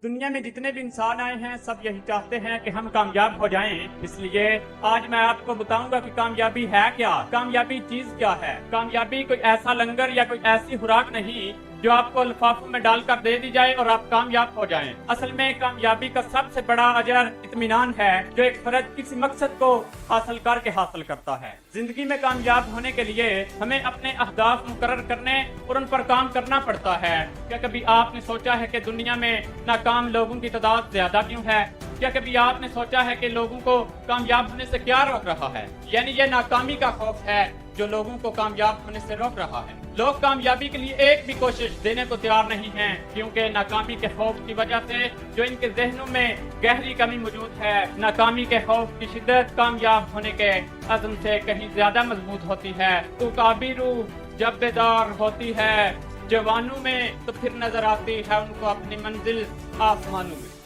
دنیا میں جتنے بھی انسان آئے ہیں سب یہی چاہتے ہیں کہ ہم کامیاب ہو جائیں، اس لیے آج میں آپ کو بتاؤں گا کہ کامیابی ہے کیا، کامیابی چیز کیا ہے۔ کامیابی کوئی ایسا لنگر یا کوئی ایسی خوراک نہیں جو آپ کو لفافوں میں ڈال کر دے دی جائے اور آپ کامیاب ہو جائیں۔ اصل میں کامیابی کا سب سے بڑا اجر اطمینان ہے جو ایک فرد کسی مقصد کو حاصل کر کے حاصل کرتا ہے۔ زندگی میں کامیاب ہونے کے لیے ہمیں اپنے اہداف مقرر کرنے اور ان پر کام کرنا پڑتا ہے۔ کیا کبھی آپ نے سوچا ہے کہ دنیا میں ناکام لوگوں کی تعداد زیادہ کیوں ہے؟ کیا کبھی آپ نے سوچا ہے کہ لوگوں کو کامیاب ہونے سے کیا روک رہا ہے؟ یعنی یہ ناکامی کا خوف ہے جو لوگوں کو کامیاب ہونے سے روک رہا ہے۔ لوگ کامیابی کے لیے ایک بھی کوشش دینے کو تیار نہیں ہیں کیونکہ ناکامی کے خوف کی وجہ سے جو ان کے ذہنوں میں گہری کمی موجود ہے۔ ناکامی کے خوف کی شدت کامیاب ہونے کے عزم سے کہیں زیادہ مضبوط ہوتی ہے۔ تو کابی روح جب بیدار ہوتی ہے جوانوں میں تو پھر نظر آتی ہے ان کو اپنی منزل آسمانوں میں۔